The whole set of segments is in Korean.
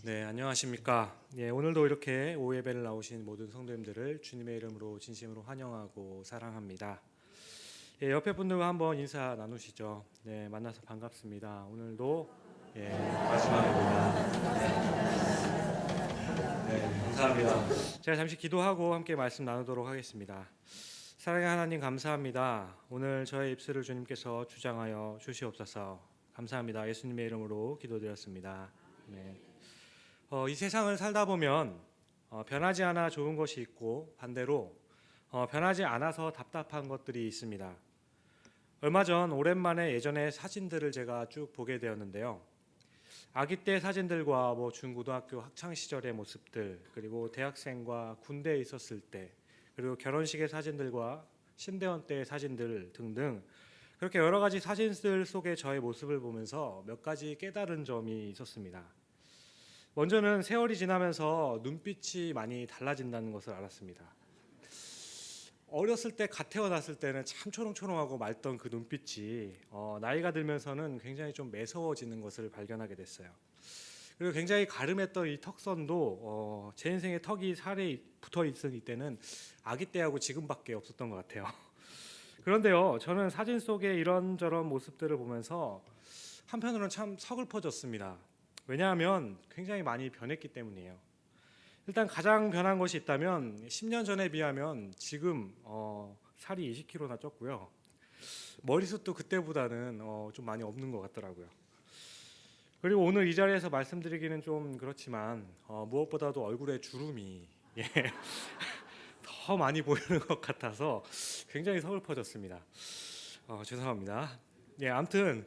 네, 안녕하십니까. 예, 오늘도 이렇게 오후 예배를 나오신 모든 성도님들을 주님의 이름으로 진심으로 환영하고 사랑합니다. 예, 옆에 분들과 한번 인사 나누시죠. 네, 만나서 반갑습니다. 오늘도 마지막입니다. 네, 감사합니다. 제가 잠시 기도하고 함께 말씀 나누도록 하겠습니다. 사랑의 하나님 감사합니다. 오늘 저의 입술을 주님께서 주장하여 주시옵소서. 감사합니다. 예수님의 이름으로 기도드렸습니다. 네. 이 세상을 살다 보면 변하지 않아 좋은 것이 있고 반대로 변하지 않아서 답답한 것들이 있습니다. 얼마 전 오랜만에 예전의 사진들을 제가 쭉 보게 되었는데요. 아기 때 사진들과 중고등학교 학창 시절의 모습들, 그리고 대학생과 군대에 있었을 때, 그리고 결혼식의 사진들과 신대원 때의 사진들 등등 그렇게 여러 가지 사진들 속의 저의 모습을 보면서 몇 가지 깨달은 점이 있었습니다. 먼저는 세월이 지나면서 눈빛이 많이 달라진다는 것을 알았습니다. 어렸을 때 갓 태어났을 때는 참 초롱초롱하고 맑던 그 눈빛이 나이가 들면서는 굉장히 좀 매서워지는 것을 발견하게 됐어요. 그리고 굉장히 가름했던 이 턱선도 제 인생에 턱이 살에 붙어 있을 때는 아기 때하고 지금밖에 없었던 것 같아요. 그런데요, 저는 사진 속의 이런저런 모습들을 보면서 한편으로는 참 서글퍼졌습니다. 왜냐하면 굉장히 많이 변했기 때문이에요. 일단 가장 변한 것이 있다면 10년 전에 비하면 지금 살이 20kg나 쪘고요. 머리숱도 그때보다는 좀 많이 없는 것 같더라고요. 그리고 오늘 이 자리에서 말씀드리기는 좀 그렇지만 무엇보다도 얼굴에 주름이 더 많이 보이는 것 같아서 굉장히 서글퍼졌습니다. 죄송합니다. 아무튼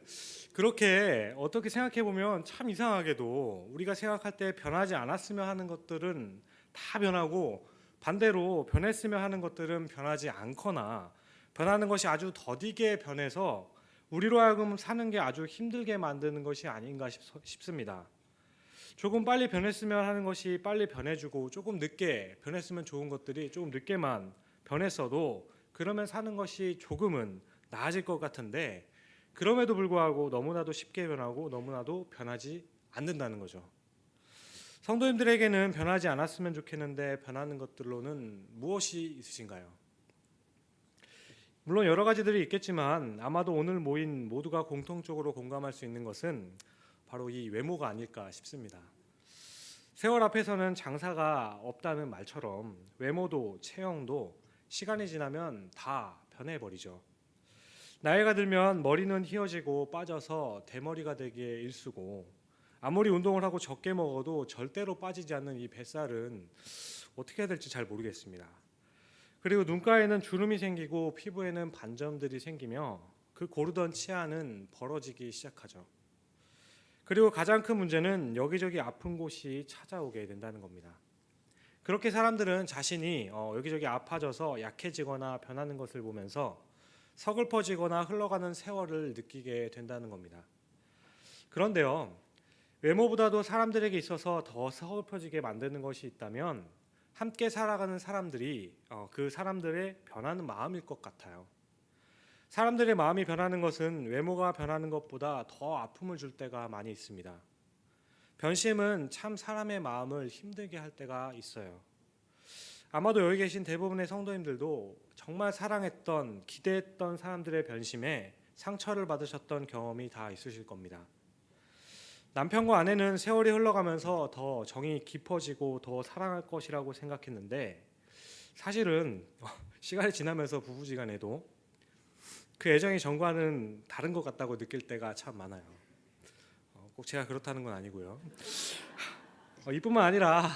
그렇게 어떻게 생각해 보면 참 이상하게도 우리가 생각할 때 변하지 않았으면 하는 것들은 다 변하고 반대로 변했으면 하는 것들은 변하지 않거나 변하는 것이 아주 더디게 변해서 우리로 하여금 사는 게 아주 힘들게 만드는 것이 아닌가 싶습니다. 조금 빨리 변했으면 하는 것이 빨리 변해주고 조금 늦게 변했으면 좋은 것들이 조금 늦게만 변했어도 그러면 사는 것이 조금은 나아질 것 같은데 그럼에도 불구하고 너무나도 쉽게 변하고 너무나도 변하지 않는다는 거죠. 성도님들에게는 변하지 않았으면 좋겠는데 변하는 것들로는 무엇이 있으신가요? 물론 여러 가지들이 있겠지만 아마도 오늘 모인 모두가 공통적으로 공감할 수 있는 것은 바로 이 외모가 아닐까 싶습니다. 세월 앞에서는 장사가 없다는 말처럼 외모도 체형도 시간이 지나면 다 변해버리죠. 나이가 들면 머리는 휘어지고 빠져서 대머리가 되기에 일쑤고 아무리 운동을 하고 적게 먹어도 절대로 빠지지 않는 이 뱃살은 어떻게 해야 될지 잘 모르겠습니다. 그리고 눈가에는 주름이 생기고 피부에는 반점들이 생기며 그 고르던 치아는 벌어지기 시작하죠. 그리고 가장 큰 문제는 여기저기 아픈 곳이 찾아오게 된다는 겁니다. 그렇게 사람들은 자신이 여기저기 아파져서 약해지거나 변하는 것을 보면서 서글퍼지거나 흘러가는 세월을 느끼게 된다는 겁니다. 그런데요, 외모보다도 사람들에게 있어서 더 서글퍼지게 만드는 것이 있다면 함께 살아가는 사람들이 그 사람들의 변하는 마음일 것 같아요. 사람들의 마음이 변하는 것은 외모가 변하는 것보다 더 아픔을 줄 때가 많이 있습니다. 변심은 참 사람의 마음을 힘들게 할 때가 있어요. 아마도 여기 계신 대부분의 성도님들도 정말 사랑했던, 기대했던 사람들의 변심에 상처를 받으셨던 경험이 다 있으실 겁니다. 남편과 아내는 세월이 흘러가면서 더 정이 깊어지고 더 사랑할 것이라고 생각했는데 사실은 시간이 지나면서 부부지간에도 그 애정의 정과는 다른 것 같다고 느낄 때가 참 많아요. 꼭 제가 그렇다는 건 아니고요. 이뿐만 아니라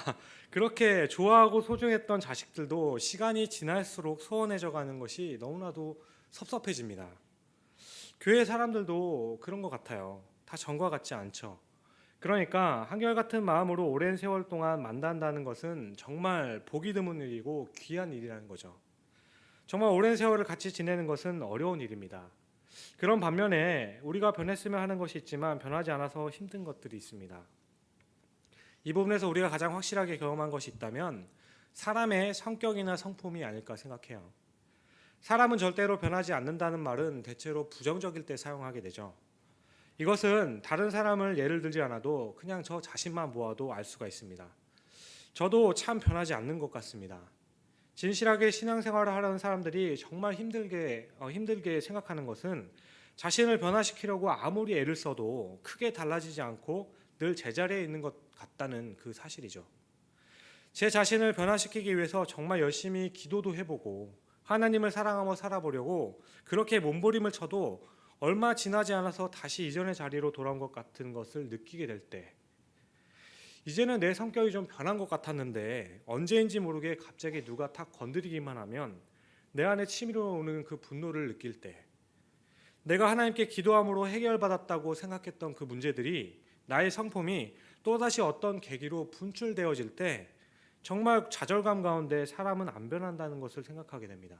그렇게 좋아하고 소중했던 자식들도 시간이 지날수록 소원해져 가는 것이 너무나도 섭섭해집니다. 교회 사람들도 그런 것 같아요. 다 전과 같지 않죠. 그러니까 한결같은 마음으로 오랜 세월 동안 만난다는 것은 정말 보기 드문 일이고 귀한 일이라는 거죠. 정말 오랜 세월을 같이 지내는 것은 어려운 일입니다. 그런 반면에 우리가 변했으면 하는 것이 있지만 변하지 않아서 힘든 것들이 있습니다. 이 부분에서 우리가 가장 확실하게 경험한 것이 있다면 사람의 성격이나 성품이 아닐까 생각해요. 사람은 절대로 변하지 않는다는 말은 대체로 부정적일 때 사용하게 되죠. 이것은 다른 사람을 예를 들지 않아도 그냥 저 자신만 보아도 알 수가 있습니다. 저도 참 변하지 않는 것 같습니다. 진실하게 신앙생활을 하려는 사람들이 정말 힘들게 생각하는 것은 자신을 변화시키려고 아무리 애를 써도 크게 달라지지 않고 늘 제자리에 있는 것 같다는 그 사실이죠. 제 자신을 변화시키기 위해서 정말 열심히 기도도 해보고 하나님을 사랑하며 살아보려고 그렇게 몸부림을 쳐도 얼마 지나지 않아서 다시 이전의 자리로 돌아온 것 같은 것을 느끼게 될 때, 이제는 내 성격이 좀 변한 것 같았는데 언제인지 모르게 갑자기 누가 탁 건드리기만 하면 내 안에 치밀어 오는 그 분노를 느낄 때, 내가 하나님께 기도함으로 해결받았다고 생각했던 그 문제들이 나의 성품이 또다시 어떤 계기로 분출되어질 때 정말 좌절감 가운데 사람은 안 변한다는 것을 생각하게 됩니다.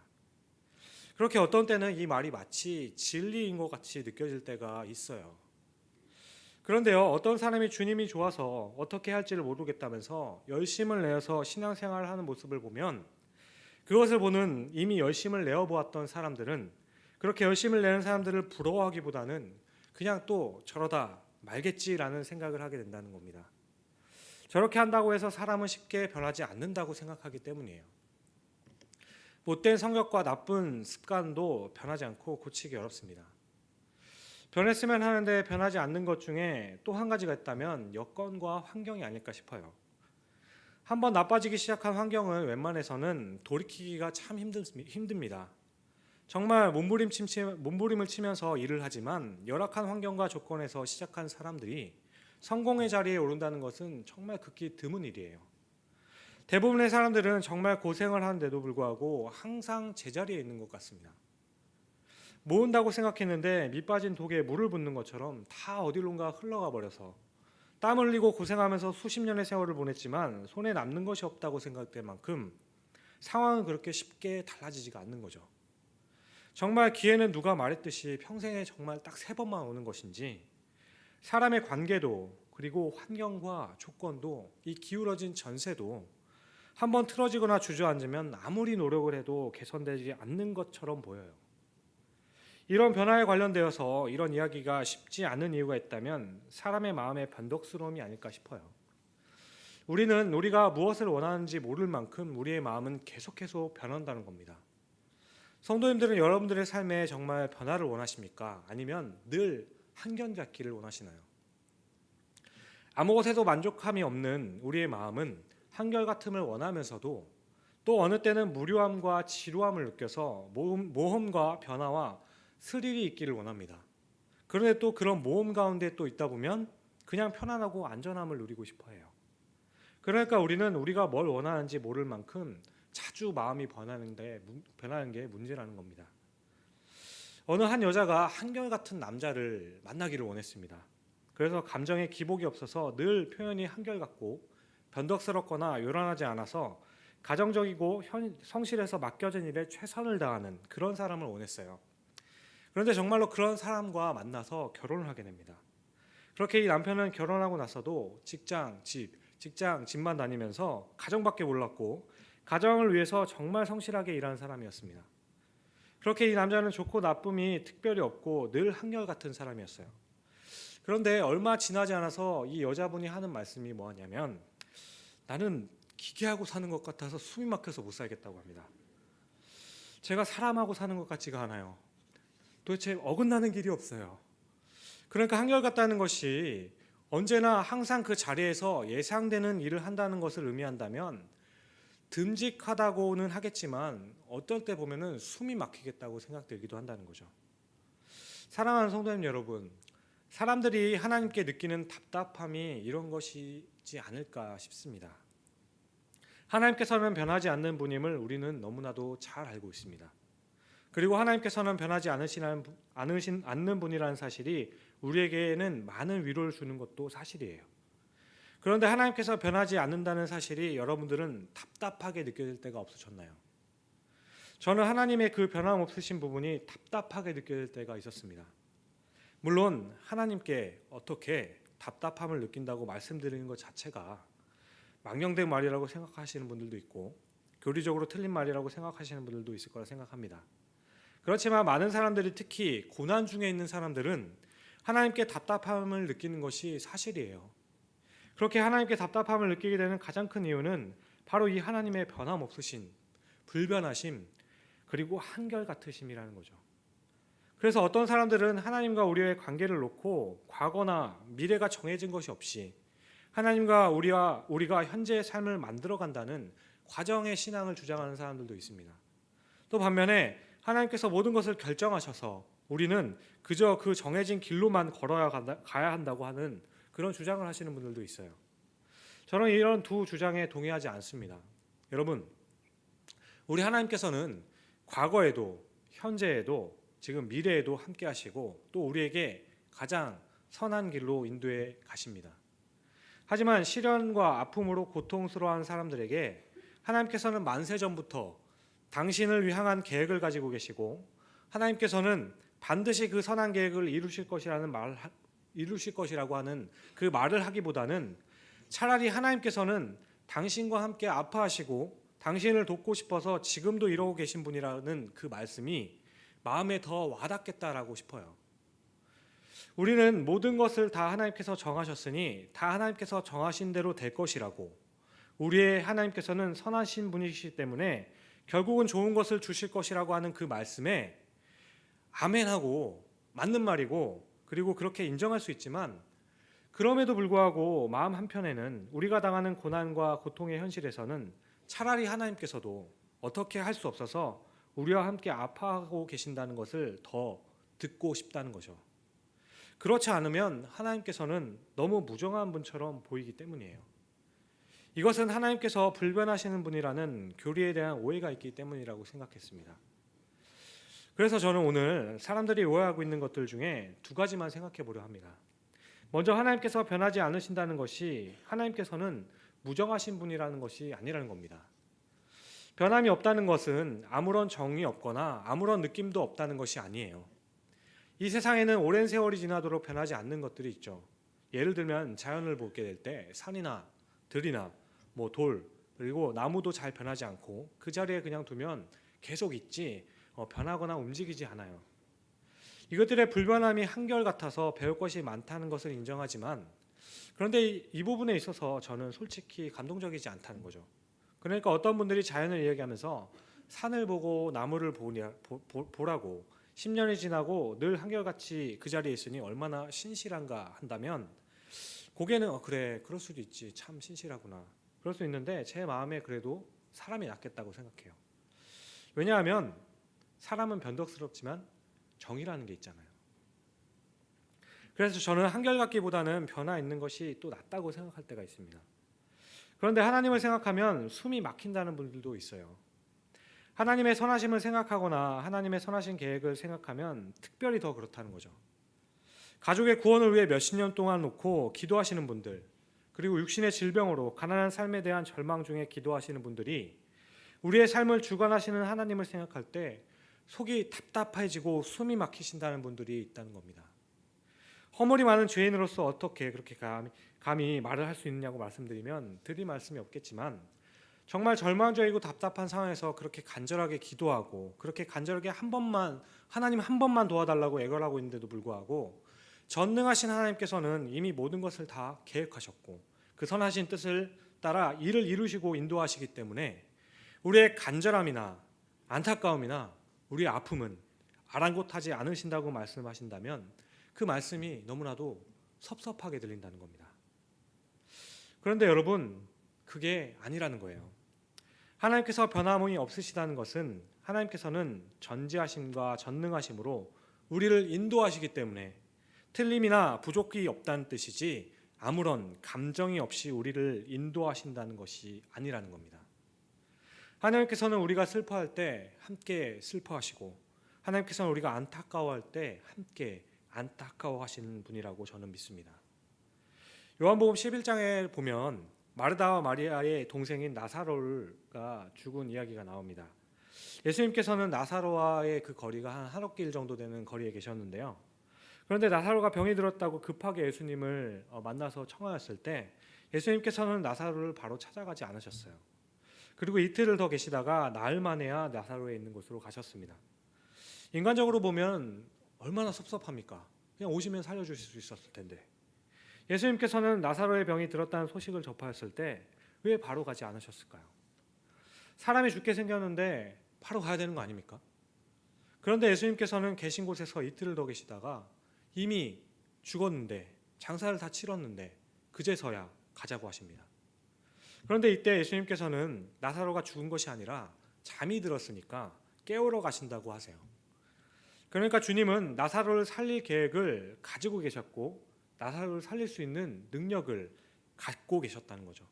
그렇게 어떤 때는 이 말이 마치 진리인 것 같이 느껴질 때가 있어요. 그런데요, 어떤 사람이 주님이 좋아서 어떻게 할지를 모르겠다면서 열심을 내어서 신앙생활을 하는 모습을 보면, 그것을 보는 이미 열심을 내어보았던 사람들은 그렇게 열심을 내는 사람들을 부러워하기보다는 그냥 또 저러다 말겠지라는 생각을 하게 된다는 겁니다. 저렇게 한다고 해서 사람은 쉽게 변하지 않는다고 생각하기 때문이에요. 못된 성격과 나쁜 습관도 변하지 않고 고치기 어렵습니다. 변했으면 하는데 변하지 않는 것 중에 또 한 가지가 있다면 여건과 환경이 아닐까 싶어요. 한번 나빠지기 시작한 환경은 웬만해서는 돌이키기가 참 힘듭니다. 정말 몸부림을 치면서 일을 하지만 열악한 환경과 조건에서 시작한 사람들이 성공의 자리에 오른다는 것은 정말 극히 드문 일이에요. 대부분의 사람들은 정말 고생을 하는데도 불구하고 항상 제자리에 있는 것 같습니다. 모은다고 생각했는데 밑빠진 독에 물을 붓는 것처럼 다 어디론가 흘러가 버려서 땀 흘리고 고생하면서 수십 년의 세월을 보냈지만 손에 남는 것이 없다고 생각될 만큼 상황은 그렇게 쉽게 달라지지가 않는 거죠. 정말 기회는 누가 말했듯이 평생에 정말 딱 3번만 오는 것인지, 사람의 관계도 그리고 환경과 조건도 이 기울어진 전세도 한번 틀어지거나 주저앉으면 아무리 노력을 해도 개선되지 않는 것처럼 보여요. 이런 변화에 관련되어서 이런 이야기가 쉽지 않은 이유가 있다면 사람의 마음의 변덕스러움이 아닐까 싶어요. 우리가 무엇을 원하는지 모를 만큼 우리의 마음은 계속해서 변한다는 겁니다. 성도님들은 여러분들의 삶에 정말 변화를 원하십니까? 아니면 늘 한결같기를 원하시나요? 아무 것에도 만족함이 없는 우리의 마음은 한결같음을 원하면서도 또 어느 때는 무료함과 지루함을 느껴서 모험과 변화와 스릴이 있기를 원합니다. 그런데 또 그런 모험 가운데 또 있다 보면 그냥 편안하고 안전함을 누리고 싶어 해요. 그러니까 우리는 우리가 뭘 원하는지 모를 만큼 자주 마음이 변하는 게 문제라는 겁니다. 어느 한 여자가 한결같은 남자를 만나기를 원했습니다. 그래서 감정에 기복이 없어서 늘 표현이 한결같고 변덕스럽거나 요란하지 않아서 가정적이고 성실해서 맡겨진 일에 최선을 다하는 그런 사람을 원했어요. 그런데 정말로 그런 사람과 만나서 결혼을 하게 됩니다. 그렇게 이 남편은 결혼하고 나서도 직장, 집만 다니면서 가정밖에 몰랐고 가정을 위해서 정말 성실하게 일하는 사람이었습니다. 그렇게 이 남자는 좋고 나쁨이 특별히 없고 늘 한결같은 사람이었어요. 그런데 얼마 지나지 않아서 이 여자분이 하는 말씀이 뭐냐면, 나는 기계하고 사는 것 같아서 숨이 막혀서 못 살겠다고 합니다. 제가 사람하고 사는 것 같지가 않아요. 도대체 어긋나는 길이 없어요. 그러니까 한결같다는 것이 언제나 항상 그 자리에서 예상되는 일을 한다는 것을 의미한다면 듬직하다고는 하겠지만 어떨 때 보면은 숨이 막히겠다고 생각되기도 한다는 거죠. 사랑하는 성도님 여러분, 사람들이 하나님께 느끼는 답답함이 이런 것이지 않을까 싶습니다. 하나님께서는 변하지 않는 분임을 우리는 너무나도 잘 알고 있습니다. 그리고 하나님께서는 변하지 않는 분이라는 사실이 우리에게는 많은 위로를 주는 것도 사실이에요. 그런데 하나님께서 변하지 않는다는 사실이 여러분들은 답답하게 느껴질 때가 없으셨나요? 저는 하나님의 그 변함없으신 부분이 답답하게 느껴질 때가 있었습니다. 물론 하나님께 어떻게 답답함을 느낀다고 말씀드리는 것 자체가 망령된 말이라고 생각하시는 분들도 있고 교리적으로 틀린 말이라고 생각하시는 분들도 있을 거라 생각합니다. 그렇지만 많은 사람들이, 특히 고난 중에 있는 사람들은 하나님께 답답함을 느끼는 것이 사실이에요. 그렇게 하나님께 답답함을 느끼게 되는 가장 큰 이유는 바로 이 하나님의 변함없으신 불변하심 그리고 한결같으심이라는 거죠. 그래서 어떤 사람들은 하나님과 우리의 관계를 놓고 과거나 미래가 정해진 것이 없이 하나님과 우리가 현재의 삶을 만들어간다는 과정의 신앙을 주장하는 사람들도 있습니다. 또 반면에 하나님께서 모든 것을 결정하셔서 우리는 그저 그 정해진 길로만 가야 한다고 하는 그런 주장을 하시는 분들도 있어요. 저는 이런 두 주장에 동의하지 않습니다. 여러분, 우리 하나님께서는 과거에도 현재에도 지금 미래에도 함께 하시고 또 우리에게 가장 선한 길로 인도해 가십니다. 하지만 시련과 아픔으로 고통스러워하는 사람들에게 하나님께서는 만세 전부터 당신을 향한 계획을 가지고 계시고 하나님께서는 반드시 그 선한 계획을 이루실 것이라고 하는 그 말을 하기보다는 차라리 하나님께서는 당신과 함께 아파하시고 당신을 돕고 싶어서 지금도 이러고 계신 분이라는 그 말씀이 마음에 더 와닿겠다라고 싶어요. 우리는 모든 것을 다 하나님께서 정하셨으니 다 하나님께서 정하신 대로 될 것이라고, 우리의 하나님께서는 선하신 분이시기 때문에 결국은 좋은 것을 주실 것이라고 하는 그 말씀에 아멘하고 맞는 말이고 그리고 그렇게 인정할 수 있지만, 그럼에도 불구하고 마음 한편에는 우리가 당하는 고난과 고통의 현실에서는 차라리 하나님께서도 어떻게 할 수 없어서 우리와 함께 아파하고 계신다는 것을 더 듣고 싶다는 거죠. 그렇지 않으면 하나님께서는 너무 무정한 분처럼 보이기 때문이에요. 이것은 하나님께서 불변하시는 분이라는 교리에 대한 오해가 있기 때문이라고 생각했습니다. 그래서 저는 오늘 사람들이 오해하고 있는 것들 중에 두 가지만 생각해 보려 합니다. 먼저, 하나님께서 변하지 않으신다는 것이 하나님께서는 무정하신 분이라는 것이 아니라는 겁니다. 변함이 없다는 것은 아무런 정이 없거나 아무런 느낌도 없다는 것이 아니에요. 이 세상에는 오랜 세월이 지나도록 변하지 않는 것들이 있죠. 예를 들면 자연을 보게 될 때 산이나 들이나 돌 그리고 나무도 잘 변하지 않고 그 자리에 그냥 두면 계속 있지 변하거나 움직이지 않아요. 이것들의 불변함이 한결같아서 배울 것이 많다는 것을 인정하지만, 그런데 이 부분에 있어서 저는 솔직히 감동적이지 않다는 거죠. 그러니까 어떤 분들이 자연을 이야기하면서 산을 보고 나무를 보라고 10년이 지나고 늘 한결같이 그 자리에 있으니 얼마나 신실한가 한다면, 고개는 그래 그럴 수도 있지, 참 신실하구나, 그럴 수 있는데 제 마음에 그래도 사람이 낫겠다고 생각해요. 왜냐하면 사람은 변덕스럽지만 정이라는 게 있잖아요. 그래서 저는 한결같기보다는 변화 있는 것이 또 낫다고 생각할 때가 있습니다. 그런데 하나님을 생각하면 숨이 막힌다는 분들도 있어요. 하나님의 선하심을 생각하거나 하나님의 선하신 계획을 생각하면 특별히 더 그렇다는 거죠. 가족의 구원을 위해 몇십 년 동안 놓고 기도하시는 분들, 그리고 육신의 질병으로 가난한 삶에 대한 절망 중에 기도하시는 분들이 우리의 삶을 주관하시는 하나님을 생각할 때 속이 답답해지고 숨이 막히신다는 분들이 있다는 겁니다. 허물이 많은 죄인으로서 어떻게 그렇게 감히 말을 할 수 있느냐고 말씀드리면 드릴 말씀이 없겠지만, 정말 절망적이고 답답한 상황에서 그렇게 간절하게 기도하고 그렇게 간절하게 하나님 한 번만 도와달라고 애걸하고 있는데도 불구하고 전능하신 하나님께서는 이미 모든 것을 다 계획하셨고 그 선하신 뜻을 따라 일을 이루시고 인도하시기 때문에 우리의 간절함이나 안타까움이나 우리의 아픔은 아랑곳하지 않으신다고 말씀하신다면 그 말씀이 너무나도 섭섭하게 들린다는 겁니다. 그런데 여러분, 그게 아니라는 거예요. 하나님께서 변함이 없으시다는 것은 하나님께서는 전지하심과 전능하심으로 우리를 인도하시기 때문에 틀림이나 부족이 없다는 뜻이지 아무런 감정이 없이 우리를 인도하신다는 것이 아니라는 겁니다. 하나님께서는 우리가 슬퍼할 때 함께 슬퍼하시고 하나님께서는 우리가 안타까워할 때 함께 안타까워하시는 분이라고 저는 믿습니다. 요한복음 11장에 보면 마르다와 마리아의 동생인 나사로가 죽은 이야기가 나옵니다. 예수님께서는 나사로와의 그 거리가 한 한옥길 정도 되는 거리에 계셨는데요. 그런데 나사로가 병이 들었다고 급하게 예수님을 만나서 청하였을 때 예수님께서는 나사로를 바로 찾아가지 않으셨어요. 그리고 이틀을 더 계시다가 나흘 만에야 나사로에 있는 곳으로 가셨습니다. 인간적으로 보면 얼마나 섭섭합니까? 그냥 오시면 살려주실 수 있었을 텐데. 예수님께서는 나사로의 병이 들었다는 소식을 접하였을 때 왜 바로 가지 않으셨을까요? 사람이 죽게 생겼는데 바로 가야 되는 거 아닙니까? 그런데 예수님께서는 계신 곳에서 이틀을 더 계시다가 이미 죽었는데, 장사를 다 치렀는데 그제서야 가자고 하십니다. 그런데 이때 예수님께서는 나사로가 죽은 것이 아니라 잠이 들었으니까 깨우러 가신다고 하세요. 그러니까 주님은 나사로를 살릴 계획을 가지고 계셨고 나사로를 살릴 수 있는 능력을 갖고 계셨다는 거죠.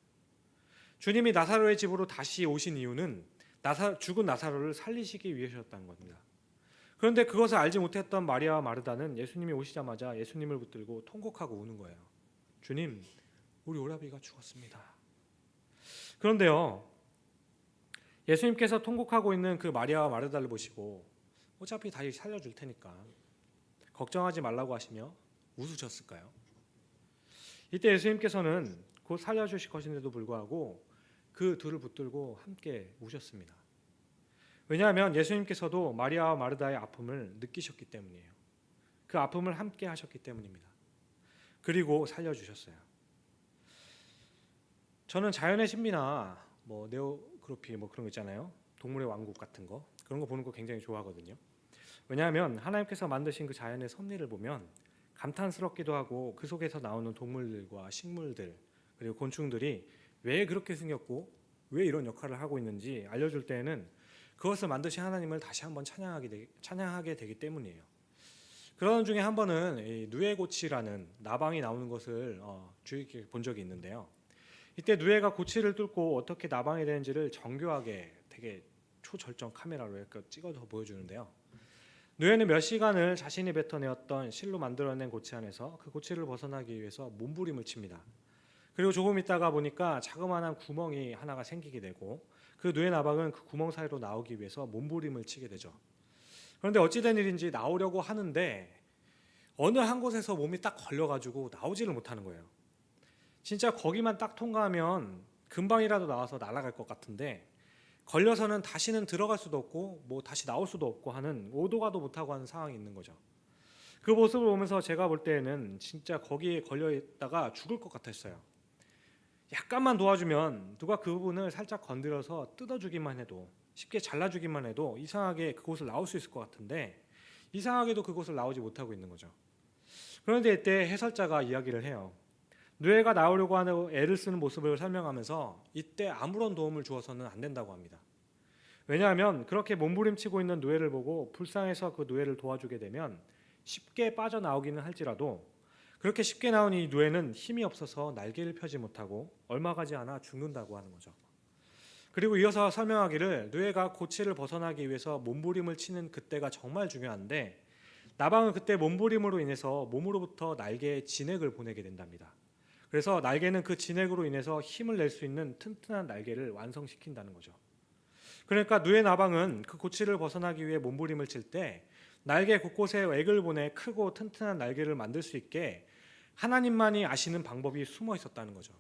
주님이 나사로의 집으로 다시 오신 이유는 죽은 나사로를 살리시기 위해서였다는 겁니다. 그런데 그것을 알지 못했던 마리아와 마르다는 예수님이 오시자마자 예수님을 붙들고 통곡하고 우는 거예요. 주님, 우리 오라비가 죽었습니다. 그런데요, 예수님께서 통곡하고 있는 그 마리아와 마르다를 보시고 어차피 다시 살려줄 테니까 걱정하지 말라고 하시며 웃으셨을까요? 이때 예수님께서는 곧 살려주실 것인데도 불구하고 그 둘을 붙들고 함께 우셨습니다. 왜냐하면 예수님께서도 마리아와 마르다의 아픔을 느끼셨기 때문이에요. 그 아픔을 함께 하셨기 때문입니다. 그리고 살려주셨어요. 저는 자연의 신비나 네오그로피 그런 거 있잖아요. 동물의 왕국 같은 거, 그런 거 보는 거 굉장히 좋아하거든요. 왜냐하면 하나님께서 만드신 그 자연의 섭리를 보면 감탄스럽기도 하고 그 속에서 나오는 동물들과 식물들 그리고 곤충들이 왜 그렇게 생겼고 왜 이런 역할을 하고 있는지 알려줄 때에는 그것을 만드신 하나님을 다시 한번 찬양하게 되기 때문이에요. 그런 중에 한 번은 누에고치라는 나방이 나오는 것을 주의 깊게 본 적이 있는데요. 이때 누에가 고치를 뚫고 어떻게 나방이 되는지를 정교하게 되게 초절정 카메라로 이렇게 찍어서 보여주는데요. 누에는 몇 시간을 자신이 뱉어내었던 실로 만들어낸 고치 안에서 그 고치를 벗어나기 위해서 몸부림을 칩니다. 그리고 조금 있다가 보니까 자그마한 구멍이 하나가 생기게 되고 그 누에 나방은 그 구멍 사이로 나오기 위해서 몸부림을 치게 되죠. 그런데 어찌된 일인지 나오려고 하는데 어느 한 곳에서 몸이 딱 걸려가지고 나오지를 못하는 거예요. 진짜 거기만 딱 통과하면 금방이라도 나와서 날아갈 것 같은데 걸려서는 다시는 들어갈 수도 없고 다시 나올 수도 없고 하는 오도가도 못하고 하는 상황이 있는 거죠. 그 모습을 보면서 제가 볼 때에는 진짜 거기에 걸려 있다가 죽을 것 같았어요. 약간만 도와주면 누가 그 부분을 살짝 건드려서 뜯어주기만 해도, 쉽게 잘라주기만 해도 이상하게 그곳을 나올 수 있을 것 같은데 이상하게도 그곳을 나오지 못하고 있는 거죠. 그런데 이때 해설자가 이야기를 해요. 누에가 나오려고 하는 애를 쓰는 모습을 설명하면서 이때 아무런 도움을 주어서는 안 된다고 합니다. 왜냐하면 그렇게 몸부림치고 있는 누에를 보고 불쌍해서 그 누에를 도와주게 되면 쉽게 빠져나오기는 할지라도 그렇게 쉽게 나온 이 누에는 힘이 없어서 날개를 펴지 못하고 얼마 가지 않아 죽는다고 하는 거죠. 그리고 이어서 설명하기를 누에가 고치를 벗어나기 위해서 몸부림을 치는 그때가 정말 중요한데 나방은 그때 몸부림으로 인해서 몸으로부터 날개에 진액을 보내게 된답니다. 그래서 날개는 그 진액으로 인해서 힘을 낼 수 있는 튼튼한 날개를 완성시킨다는 거죠. 그러니까 누에 나방은 그 고치를 벗어나기 위해 몸부림을 칠 때 날개 곳곳에 액을 보내 크고 튼튼한 날개를 만들 수 있게 하나님만이 아시는 방법이 숨어 있었다는 거죠.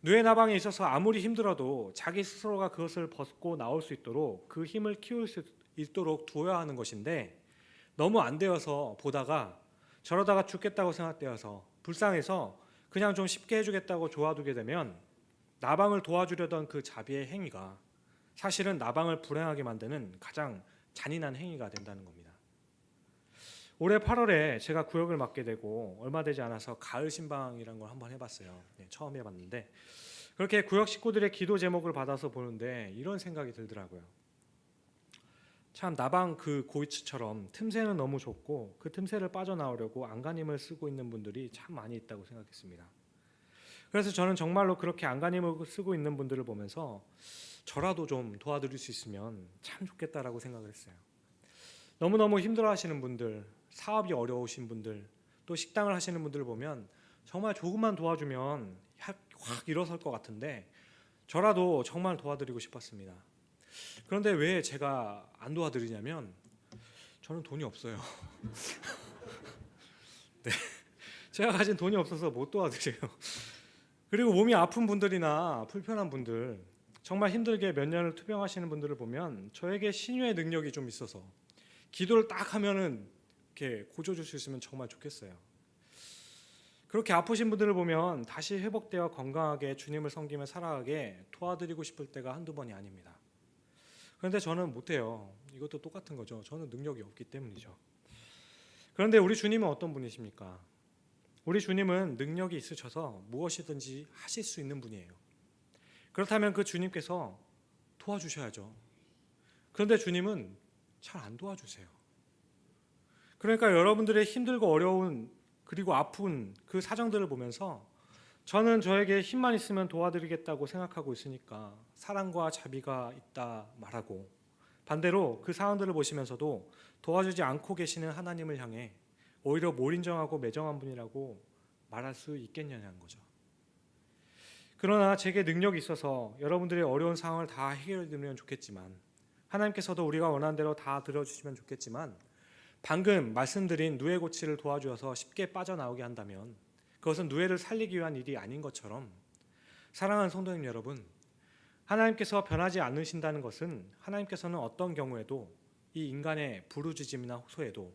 누에 나방에 있어서 아무리 힘들어도 자기 스스로가 그것을 벗고 나올 수 있도록 그 힘을 키울 수 있도록 두어야 하는 것인데 너무 안 되어서 보다가 저러다가 죽겠다고 생각되어서 불쌍해서 그냥 좀 쉽게 해주겠다고 도와두게 되면 나방을 도와주려던 그 자비의 행위가 사실은 나방을 불행하게 만드는 가장 잔인한 행위가 된다는 겁니다. 올해 8월에 제가 구역을 맡게 되고 얼마 되지 않아서 가을 신방이라는 걸 한번 해봤어요. 처음 해봤는데 그렇게 구역 식구들의 기도 제목을 받아서 보는데 이런 생각이 들더라고요. 참 나방 그 고이츠처럼 틈새는 너무 좁고 그 틈새를 빠져나오려고 안간힘을 쓰고 있는 분들이 참 많이 있다고 생각했습니다. 그래서 저는 정말로 그렇게 안간힘을 쓰고 있는 분들을 보면서 저라도 좀 도와드릴 수 있으면 참 좋겠다라고 생각을 했어요. 너무너무 힘들어하시는 분들, 사업이 어려우신 분들, 또 식당을 하시는 분들을 보면 정말 조금만 도와주면 확 일어설 것 같은데 저라도 정말 도와드리고 싶었습니다. 그런데 왜 제가 안 도와드리냐면 저는 돈이 없어요. 네, 제가 가진 돈이 없어서 못 도와드려요. 그리고 몸이 아픈 분들이나 불편한 분들, 정말 힘들게 몇 년을 투병하시는 분들을 보면 저에게 신유의 능력이 좀 있어서 기도를 딱 하면은 이렇게 고쳐줄 수 있으면 정말 좋겠어요. 그렇게 아프신 분들을 보면 다시 회복되어 건강하게 주님을 섬기며 살아가게 도와드리고 싶을 때가 한두 번이 아닙니다. 그런데 저는 못해요. 이것도 똑같은 거죠. 저는 능력이 없기 때문이죠. 그런데 우리 주님은 어떤 분이십니까? 우리 주님은 능력이 있으셔서 무엇이든지 하실 수 있는 분이에요. 그렇다면 그 주님께서 도와주셔야죠. 그런데 주님은 잘 안 도와주세요. 그러니까 여러분들의 힘들고 어려운 그리고 아픈 그 사정들을 보면서 저는 저에게 힘만 있으면 도와드리겠다고 생각하고 있으니까 사랑과 자비가 있다 말하고, 반대로 그 상황들을 보시면서도 도와주지 않고 계시는 하나님을 향해 오히려 몰인정하고 매정한 분이라고 말할 수 있겠냐는 거죠. 그러나 제게 능력이 있어서 여러분들의 어려운 상황을 다 해결해 드리면 좋겠지만, 하나님께서도 우리가 원하는 대로 다 들어주시면 좋겠지만, 방금 말씀드린 누에 고치를 도와주어서 쉽게 빠져나오게 한다면 그것은 누에를 살리기 위한 일이 아닌 것처럼, 사랑하는 성도님 여러분, 하나님께서 변하지 않으신다는 것은 하나님께서는 어떤 경우에도 이 인간의 부르짖음이나 호소에도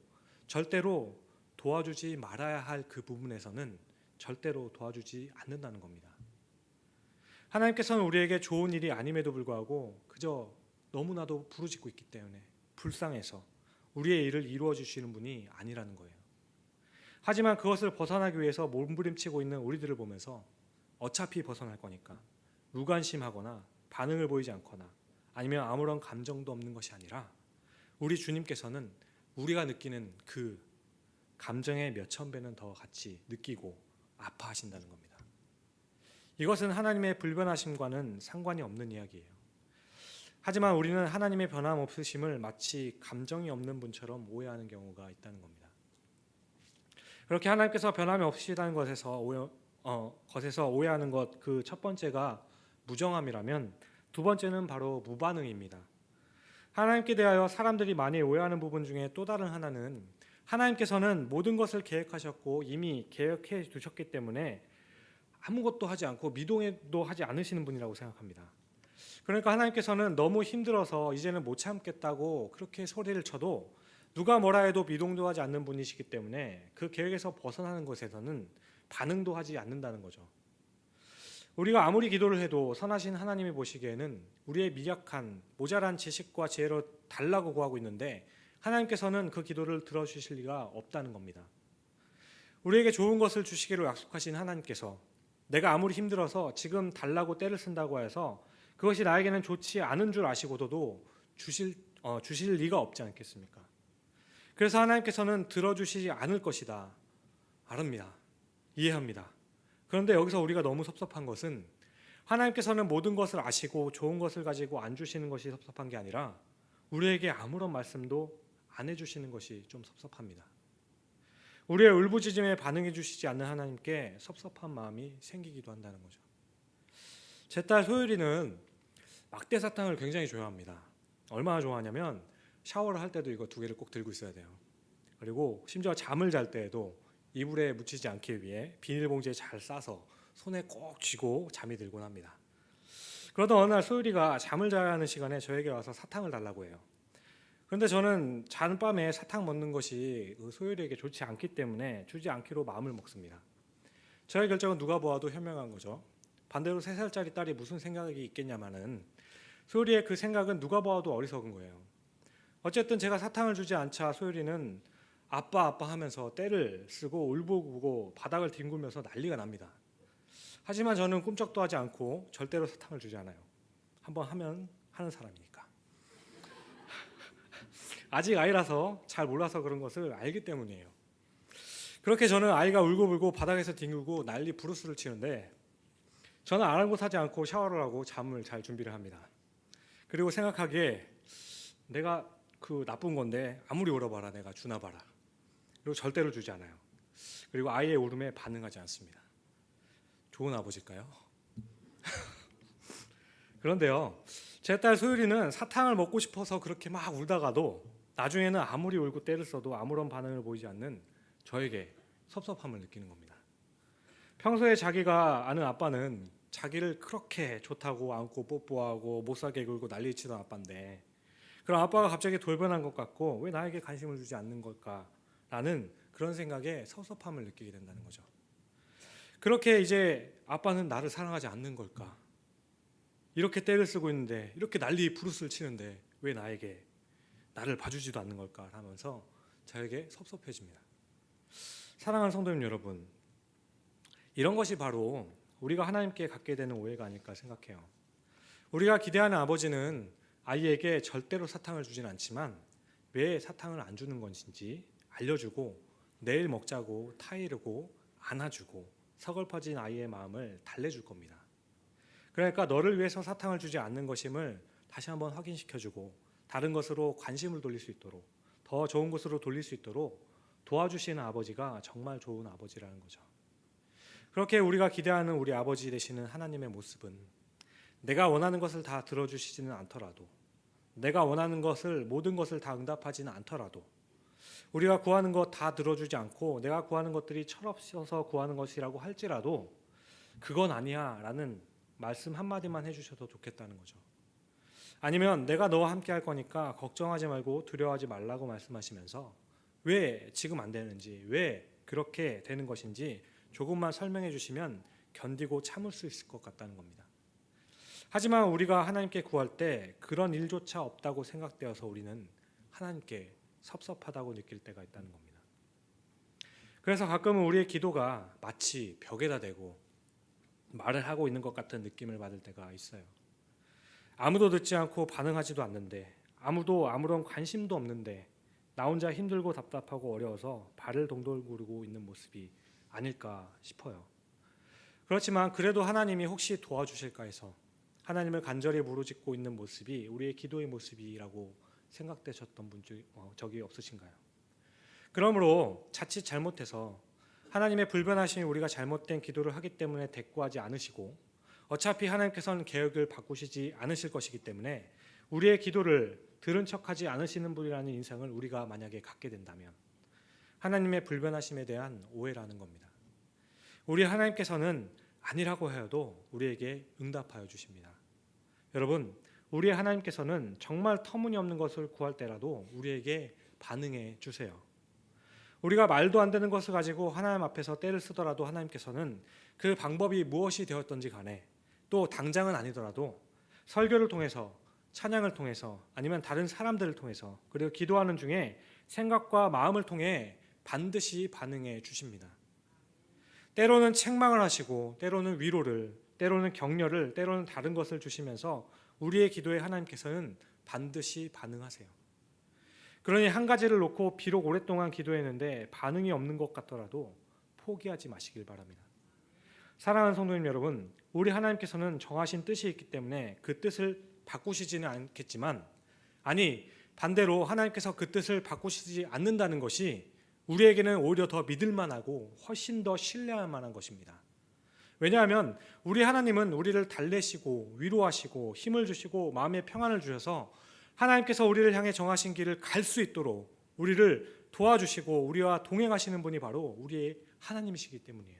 절대로 도와주지 말아야 할 그 부분에서는 절대로 도와주지 않는다는 겁니다. 하나님께서는 우리에게 좋은 일이 아님에도 불구하고 그저 너무나도 부르짖고 있기 때문에 불쌍해서 우리의 일을 이루어 주시는 분이 아니라는 거예요. 하지만 그것을 벗어나기 위해서 몸부림치고 있는 우리들을 보면서 어차피 벗어날 거니까 무관심하거나 반응을 보이지 않거나 아니면 아무런 감정도 없는 것이 아니라, 우리 주님께서는 우리가 느끼는 그 감정의 몇천 배는 더 같이 느끼고 아파하신다는 겁니다. 이것은 하나님의 불변하심과는 상관이 없는 이야기예요. 하지만 우리는 하나님의 변함없으심을 마치 감정이 없는 분처럼 오해하는 경우가 있다는 겁니다. 그렇게 하나님께서 변함이 없으시다는 것에서 오해하는 것, 그 첫 번째가 무정함이라면 두 번째는 바로 무반응입니다. 하나님께 대하여 사람들이 많이 오해하는 부분 중에 또 다른 하나는, 하나님께서는 모든 것을 계획하셨고 이미 계획해 두셨기 때문에 아무것도 하지 않고 미동도 하지 않으시는 분이라고 생각합니다. 그러니까 하나님께서는 너무 힘들어서 이제는 못 참겠다고 그렇게 소리를 쳐도 누가 뭐라 해도 미동도 하지 않는 분이시기 때문에 그 계획에서 벗어나는 것에서는 반응도 하지 않는다는 거죠. 우리가 아무리 기도를 해도 선하신 하나님이 보시기에는 우리의 미약한 모자란 지식과 지혜로 달라고 구하고 있는데 하나님께서는 그 기도를 들어주실 리가 없다는 겁니다. 우리에게 좋은 것을 주시기로 약속하신 하나님께서 내가 아무리 힘들어서 지금 달라고 떼를 쓴다고 해서 그것이 나에게는 좋지 않은 줄 아시고도 주실 리가 없지 않겠습니까? 그래서 하나님께서는 들어주시지 않을 것이다 알합니다. 이해합니다. 그런데 여기서 우리가 너무 섭섭한 것은 하나님께서는 모든 것을 아시고 좋은 것을 가지고 안 주시는 것이 섭섭한 게 아니라 우리에게 아무런 말씀도 안 해주시는 것이 좀 섭섭합니다. 우리의 울부짖음에 반응해 주시지 않는 하나님께 섭섭한 마음이 생기기도 한다는 거죠. 제 딸 소율이는 막대 사탕을 굉장히 좋아합니다. 얼마나 좋아하냐면 샤워를 할 때도 이거 두 개를 꼭 들고 있어야 돼요. 그리고 심지어 잠을 잘 때에도 이불에 묻히지 않기 위해 비닐봉지에 잘 싸서 손에 꼭 쥐고 잠이 들곤 합니다. 그러던 어느 날 소율이가 잠을 자야 하는 시간에 저에게 와서 사탕을 달라고 해요. 그런데 저는 자는 밤에 사탕 먹는 것이 소율이에게 좋지 않기 때문에 주지 않기로 마음을 먹습니다. 저의 결정은 누가 보아도 현명한 거죠. 반대로 3살짜리 딸이 무슨 생각이 있겠냐마는 소율이의 그 생각은 누가 보아도 어리석은 거예요. 어쨌든 제가 사탕을 주지 않자 소율이는 아빠 하면서 떼를 쓰고 울보고 바닥을 뒹굴면서 난리가 납니다. 하지만 저는 꿈쩍도 하지 않고 절대로 사탕을 주지 않아요. 한번 하면 하는 사람이니까. 아직 아이라서 잘 몰라서 그런 것을 알기 때문이에요. 그렇게 저는 아이가 울고불고 바닥에서 뒹굴고 난리 부르스를 치는데 저는 아랑곳하지 않고 샤워를 하고 잠을 잘 준비를 합니다. 그리고 생각하기에 내가 그 나쁜 건데 아무리 울어봐라 내가 주나 봐라. 그리고 절대로 주지 않아요. 그리고 아이의 울음에 반응하지 않습니다. 좋은 아버지일까요? 그런데요, 제 딸 소율이는 사탕을 먹고 싶어서 그렇게 막 울다가도 나중에는 아무리 울고 떼를 써도 아무런 반응을 보이지 않는 저에게 섭섭함을 느끼는 겁니다. 평소에 자기가 아는 아빠는 자기를 그렇게 좋다고 안고 뽀뽀하고 못살게 굴고 난리치던 아빠인데, 그럼 아빠가 갑자기 돌변한 것 같고 왜 나에게 관심을 주지 않는 걸까라는 라는 그런 생각에 섭섭함을 느끼게 된다는 거죠. 그렇게 이제 아빠는 나를 사랑하지 않는 걸까? 이렇게 떼를 쓰고 있는데, 이렇게 난리 부르스를 치는데 왜 나를 봐주지도 않는 걸까? 하면서 저에게 섭섭해집니다. 사랑하는 성도님 여러분, 이런 것이 바로 우리가 하나님께 갖게 되는 오해가 아닐까 생각해요. 우리가 기대하는 아버지는 아이에게 절대로 사탕을 주진 않지만 왜 사탕을 안 주는 것인지 알려주고 내일 먹자고 타이르고 안아주고 서글퍼진 아이의 마음을 달래줄 겁니다. 그러니까 너를 위해서 사탕을 주지 않는 것임을 다시 한번 확인시켜주고 다른 것으로 관심을 돌릴 수 있도록, 더 좋은 곳으로 돌릴 수 있도록 도와주시는 아버지가 정말 좋은 아버지라는 거죠. 그렇게 우리가 기대하는 우리 아버지 되시는 하나님의 모습은 내가 원하는 것을 다 들어주시지는 않더라도, 내가 원하는 것을 모든 것을 다 응답하지는 않더라도, 우리가 구하는 것 다 들어주지 않고 내가 구하는 것들이 철없어서 구하는 것이라고 할지라도 그건 아니야 라는 말씀 한마디만 해주셔도 좋겠다는 거죠. 아니면 내가 너와 함께 할 거니까 걱정하지 말고 두려워하지 말라고 말씀하시면서 왜 지금 안 되는지, 왜 그렇게 되는 것인지 조금만 설명해 주시면 견디고 참을 수 있을 것 같다는 겁니다. 하지만 우리가 하나님께 구할 때 그런 일조차 없다고 생각되어서 우리는 하나님께 섭섭하다고 느낄 때가 있다는 겁니다. 그래서 가끔은 우리의 기도가 마치 벽에다 대고 말을 하고 있는 것 같은 느낌을 받을 때가 있어요. 아무도 듣지 않고 반응하지도 않는데, 아무도 아무런 관심도 없는데 나 혼자 힘들고 답답하고 어려워서 발을 동동 구르고 있는 모습이 아닐까 싶어요. 그렇지만 그래도 하나님이 혹시 도와주실까 해서 하나님을 간절히 부르짖고 있는 모습이 우리의 기도의 모습이라고 생각되셨던 분 적이 없으신가요? 그러므로 자칫 잘못해서 하나님의 불변하심이 우리가 잘못된 기도를 하기 때문에 대꾸하지 않으시고 어차피 하나님께서는 계획을 바꾸시지 않으실 것이기 때문에 우리의 기도를 들은 척하지 않으시는 분이라는 인상을 우리가 만약에 갖게 된다면 하나님의 불변하심에 대한 오해라는 겁니다. 우리 하나님께서는 아니라고 해도 우리에게 응답하여 주십니다. 여러분, 우리 하나님께서는 정말 터무니없는 것을 구할 때라도 우리에게 반응해 주세요. 우리가 말도 안 되는 것을 가지고 하나님 앞에서 떼를 쓰더라도 하나님께서는 그 방법이 무엇이 되었던지 간에, 또 당장은 아니더라도 설교를 통해서, 찬양을 통해서, 아니면 다른 사람들을 통해서, 그리고 기도하는 중에 생각과 마음을 통해 반드시 반응해 주십니다. 때로는 책망을 하시고, 때로는 위로를, 때로는 격려를, 때로는 다른 것을 주시면서 우리의 기도에 하나님께서는 반드시 반응하세요. 그러니 한 가지를 놓고 비록 오랫동안 기도했는데 반응이 없는 것 같더라도 포기하지 마시길 바랍니다. 사랑하는 성도님 여러분, 우리 하나님께서는 정하신 뜻이 있기 때문에 그 뜻을 바꾸시지는 않겠지만, 아니 반대로 하나님께서 그 뜻을 바꾸시지 않는다는 것이 우리에게는 오히려 더 믿을만하고 훨씬 더 신뢰할 만한 것입니다. 왜냐하면 우리 하나님은 우리를 달래시고 위로하시고 힘을 주시고 마음의 평안을 주셔서 하나님께서 우리를 향해 정하신 길을 갈 수 있도록 우리를 도와주시고 우리와 동행하시는 분이 바로 우리의 하나님이시기 때문이에요.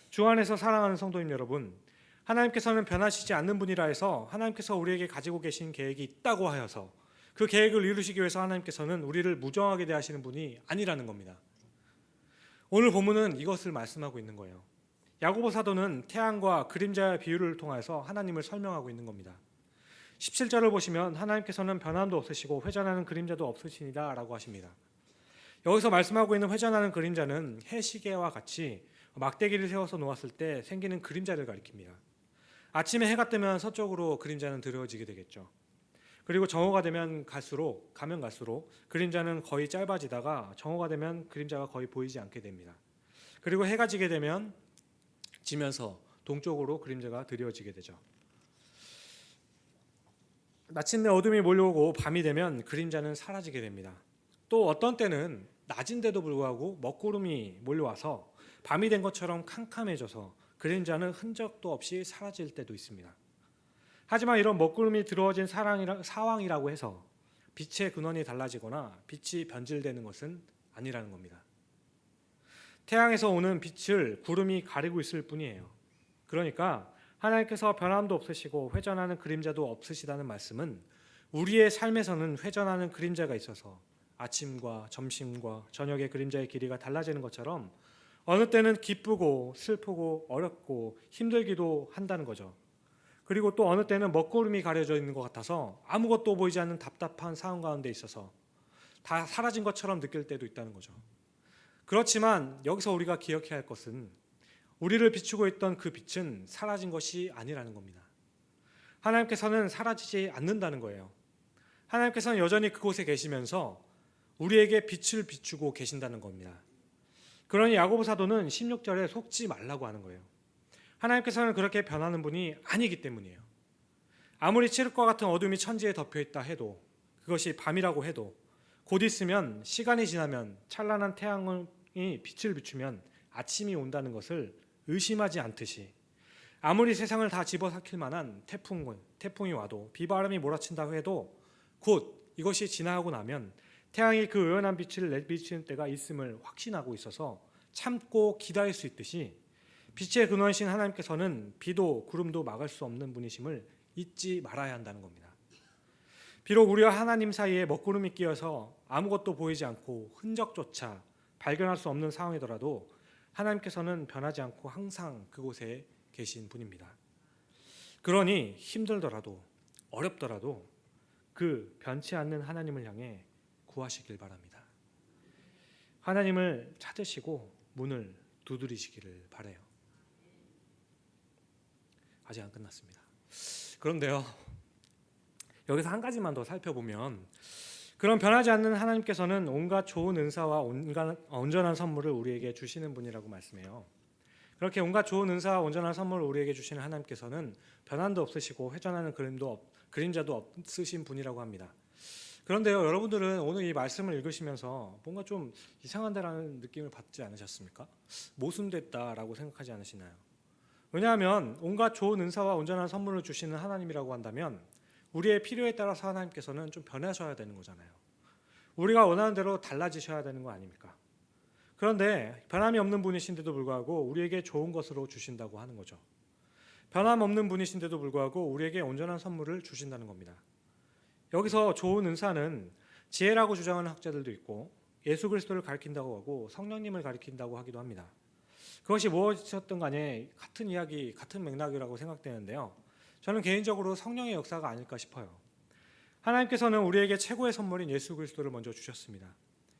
주 안에서 사랑하는 성도님 여러분, 하나님께서는 변하시지 않는 분이라 해서 하나님께서 우리에게 가지고 계신 계획이 있다고 하여서 그 계획을 이루시기 위해서 하나님께서는 우리를 무정하게 대하시는 분이 아니라는 겁니다. 오늘 본문은 이것을 말씀하고 있는 거예요. 야고보 사도는 태양과 그림자의 비유를 통해서 하나님을 설명하고 있는 겁니다. 17절을 보시면 하나님께서는 변함도 없으시고 회전하는 그림자도 없으시니다 라고 하십니다. 여기서 말씀하고 있는 회전하는 그림자는 해시계와 같이 막대기를 세워서 놓았을 때 생기는 그림자를 가리킵니다. 아침에 해가 뜨면 서쪽으로 그림자는 드러워지게 되겠죠. 그리고 정오가 되면 가면 갈수록 그림자는 거의 짧아지다가 정오가 되면 그림자가 거의 보이지 않게 됩니다. 그리고 해가 지면서 동쪽으로 그림자가 드리워지게 되죠. 마침내 어둠이 몰려오고 밤이 되면 그림자는 사라지게 됩니다. 또 어떤 때는 낮인데도 불구하고 먹구름이 몰려와서 밤이 된 것처럼 캄캄해져서 그림자는 흔적도 없이 사라질 때도 있습니다. 하지만 이런 먹구름이 들어진 상황이라고 해서 빛의 근원이 달라지거나 빛이 변질되는 것은 아니라는 겁니다. 태양에서 오는 빛을 구름이 가리고 있을 뿐이에요. 그러니까 하나님께서 변함도 없으시고 회전하는 그림자도 없으시다는 말씀은 우리의 삶에서는 회전하는 그림자가 있어서 아침과 점심과 저녁의 그림자의 길이가 달라지는 것처럼 어느 때는 기쁘고 슬프고 어렵고 힘들기도 한다는 거죠. 그리고 또 어느 때는 먹구름이 가려져 있는 것 같아서 아무것도 보이지 않는 답답한 상황 가운데 있어서 다 사라진 것처럼 느낄 때도 있다는 거죠. 그렇지만 여기서 우리가 기억해야 할 것은 우리를 비추고 있던 그 빛은 사라진 것이 아니라는 겁니다. 하나님께서는 사라지지 않는다는 거예요. 하나님께서는 여전히 그곳에 계시면서 우리에게 빛을 비추고 계신다는 겁니다. 그러니 야고보 사도는 16절에 속지 말라고 하는 거예요. 하나님께서는 그렇게 변하는 분이 아니기 때문이에요. 아무리 칠흑과 같은 어둠이 천지에 덮여있다 해도, 그것이 밤이라고 해도 곧 있으면 시간이 지나면 찬란한 태양이 빛을 비추면 아침이 온다는 것을 의심하지 않듯이, 아무리 세상을 다 집어삼킬 만한 태풍이 와도 비바람이 몰아친다고 해도 곧 이것이 지나가고 나면 태양이 그 의연한 빛을 내비치는 때가 있음을 확신하고 있어서 참고 기다릴 수 있듯이, 빛의 근원이신 하나님께서는 비도 구름도 막을 수 없는 분이심을 잊지 말아야 한다는 겁니다. 비록 우리와 하나님 사이에 먹구름이 끼어서 아무것도 보이지 않고 흔적조차 발견할 수 없는 상황이더라도 하나님께서는 변하지 않고 항상 그곳에 계신 분입니다. 그러니 힘들더라도 어렵더라도 그 변치 않는 하나님을 향해 구하시길 바랍니다. 하나님을 찾으시고 문을 두드리시기를 바라요. 아직 안 끝났습니다. 그런데요, 여기서 한 가지만 더 살펴보면, 그런 변하지 않는 하나님께서는 온갖 좋은 은사와 온전한 선물을 우리에게 주시는 분이라고 말씀해요. 그렇게 온갖 좋은 은사와 온전한 선물을 우리에게 주시는 하나님께서는 변함도 없으시고 회전하는 그림자도 없으신 분이라고 합니다. 그런데요, 여러분들은 오늘 이 말씀을 읽으시면서 뭔가 좀 이상한데라는 느낌을 받지 않으셨습니까? 모순됐다라고 생각하지 않으시나요? 왜냐하면 온갖 좋은 은사와 온전한 선물을 주시는 하나님이라고 한다면 우리의 필요에 따라서 하나님께서는 좀 변하셔야 되는 거잖아요. 우리가 원하는 대로 달라지셔야 되는 거 아닙니까? 그런데 변함이 없는 분이신데도 불구하고 우리에게 좋은 것으로 주신다고 하는 거죠. 변함 없는 분이신데도 불구하고 우리에게 온전한 선물을 주신다는 겁니다. 여기서 좋은 은사는 지혜라고 주장하는 학자들도 있고 예수 그리스도를 가리킨다고 하고 성령님을 가리킨다고 하기도 합니다. 그것이 무엇이었든 간에 같은 이야기, 같은 맥락이라고 생각되는데요. 저는 개인적으로 성령의 역사가 아닐까 싶어요. 하나님께서는 우리에게 최고의 선물인 예수 그리스도를 먼저 주셨습니다.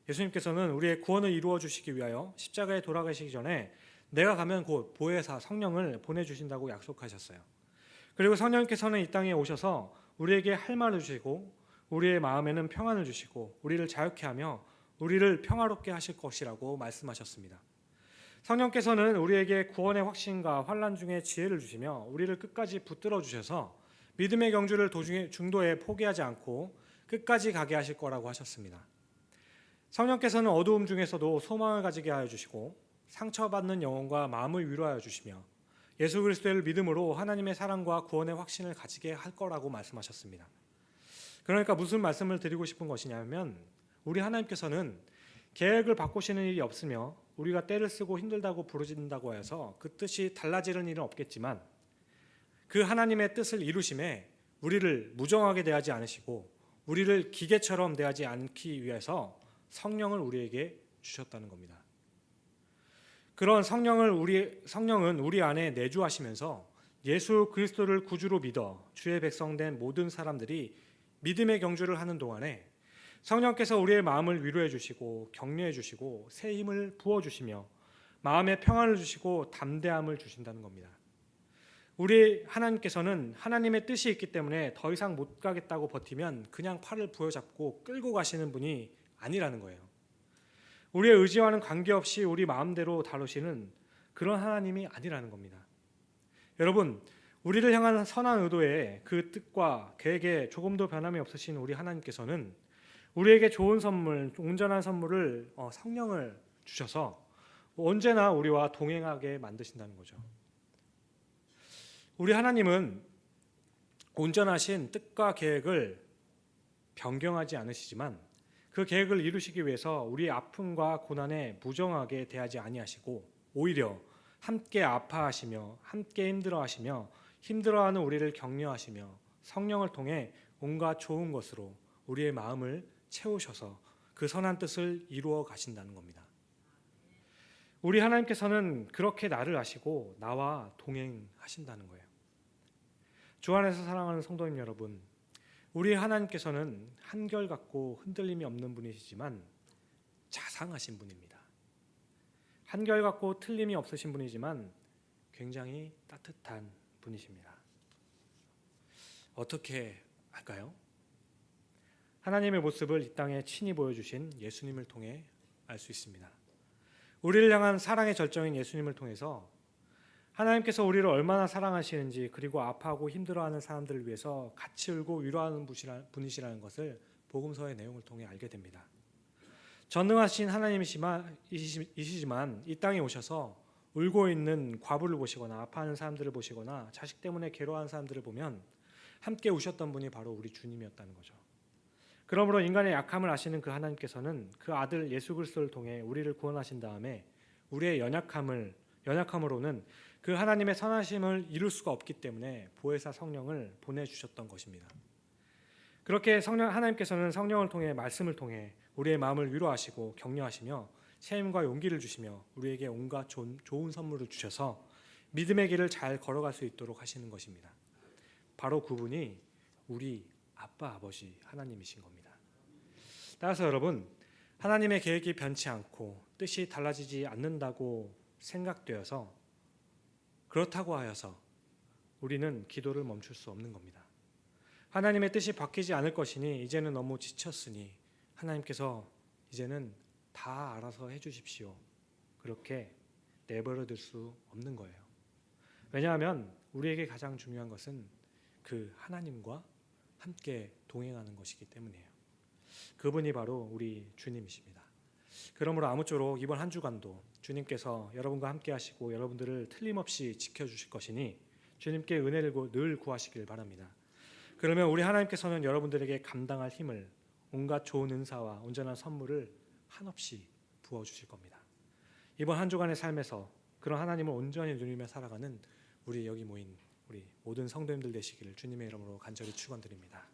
예수님께서는 우리의 구원을 이루어 주시기 위하여 십자가에 돌아가시기 전에 내가 가면 곧 보혜사 성령을 보내주신다고 약속하셨어요. 그리고 성령께서는 이 땅에 오셔서 우리에게 할 말을 주시고 우리의 마음에는 평안을 주시고 우리를 자유케 하며 우리를 평화롭게 하실 것이라고 말씀하셨습니다. 성령께서는 우리에게 구원의 확신과 환난 중에 지혜를 주시며 우리를 끝까지 붙들어 주셔서 믿음의 경주를 중도에 포기하지 않고 끝까지 가게 하실 거라고 하셨습니다. 성령께서는 어두움 중에서도 소망을 가지게 하여 주시고 상처받는 영혼과 마음을 위로하여 주시며 예수 그리스도를 믿음으로 하나님의 사랑과 구원의 확신을 가지게 할 거라고 말씀하셨습니다. 그러니까 무슨 말씀을 드리고 싶은 것이냐면, 우리 하나님께서는 계획을 바꾸시는 일이 없으며 우리가 때를 쓰고 힘들다고 부르짖는다고 해서 그 뜻이 달라지는 일은 없겠지만, 그 하나님의 뜻을 이루심에 우리를 무정하게 대하지 않으시고 우리를 기계처럼 대하지 않기 위해서 성령을 우리에게 주셨다는 겁니다. 그런 성령은 우리 안에 내주하시면서 예수 그리스도를 구주로 믿어 주의 백성된 모든 사람들이 믿음의 경주를 하는 동안에 성령께서 우리의 마음을 위로해 주시고 격려해 주시고 새 힘을 부어 주시며 마음의 평안을 주시고 담대함을 주신다는 겁니다. 우리 하나님께서는 하나님의 뜻이 있기 때문에 더 이상 못 가겠다고 버티면 그냥 팔을 부여잡고 끌고 가시는 분이 아니라는 거예요. 우리의 의지와는 관계없이 우리 마음대로 다루시는 그런 하나님이 아니라는 겁니다. 여러분, 우리를 향한 선한 의도의 그 뜻과 계획에 조금도 변함이 없으신 우리 하나님께서는 우리에게 좋은 선물, 온전한 선물을 성령을 주셔서 언제나 우리와 동행하게 만드신다는 거죠. 우리 하나님은 온전하신 뜻과 계획을 변경하지 않으시지만 그 계획을 이루시기 위해서 우리의 아픔과 고난에 무정하게 대하지 아니하시고 오히려 함께 아파하시며 함께 힘들어하시며 힘들어하는 우리를 격려하시며 성령을 통해 온갖 좋은 것으로 우리의 마음을 채우셔서 그 선한 뜻을 이루어 가신다는 겁니다. 우리 하나님께서는 그렇게 나를 아시고 나와 동행하신다는 거예요. 주 안에서 사랑하는 성도님 여러분, 우리 하나님께서는 한결같고 흔들림이 없는 분이시지만 자상하신 분입니다. 한결같고 틀림이 없으신 분이지만 굉장히 따뜻한 분이십니다. 어떻게 할까요? 하나님의 모습을 이 땅에 친히 보여주신 예수님을 통해 알 수 있습니다. 우리를 향한 사랑의 절정인 예수님을 통해서 하나님께서 우리를 얼마나 사랑하시는지, 그리고 아파하고 힘들어하는 사람들을 위해서 같이 울고 위로하는 분이시라는 것을 복음서의 내용을 통해 알게 됩니다. 전능하신 하나님이시지만 이 땅에 오셔서 울고 있는 과부를 보시거나 아파하는 사람들을 보시거나 자식 때문에 괴로워하는 사람들을 보면 함께 우셨던 분이 바로 우리 주님이었다는 거죠. 그러므로 인간의 약함을 아시는 그 하나님께서는 그 아들 예수 그리스도를 통해 우리를 구원하신 다음에 우리의 연약함으로는 그 하나님의 선하심을 이룰 수가 없기 때문에 보혜사 성령을 보내주셨던 것입니다. 그렇게 하나님께서는 성령을 통해, 말씀을 통해 우리의 마음을 위로하시고 격려하시며 책임과 용기를 주시며 우리에게 온갖 좋은 선물을 주셔서 믿음의 길을 잘 걸어갈 수 있도록 하시는 것입니다. 바로 그분이 우리 아빠, 아버지 하나님이신 겁니다. 따라서 여러분, 하나님의 계획이 변치 않고 뜻이 달라지지 않는다고 생각되어서, 그렇다고 하여서 우리는 기도를 멈출 수 없는 겁니다. 하나님의 뜻이 바뀌지 않을 것이니 이제는 너무 지쳤으니 하나님께서 이제는 다 알아서 해주십시오, 그렇게 내버려 둘 수 없는 거예요. 왜냐하면 우리에게 가장 중요한 것은 그 하나님과 함께 동행하는 것이기 때문이에요. 그분이 바로 우리 주님이십니다. 그러므로 아무쪼록 이번 한 주간도 주님께서 여러분과 함께 하시고 여러분들을 틀림없이 지켜주실 것이니 주님께 은혜를 늘 구하시길 바랍니다. 그러면 우리 하나님께서는 여러분들에게 감당할 힘을, 온갖 좋은 은사와 온전한 선물을 한없이 부어주실 겁니다. 이번 한 주간의 삶에서 그런 하나님을 온전히 누리며 살아가는 우리 여기 모인 우리 모든 성도님들 되시기를 주님의 이름으로 간절히 축원드립니다.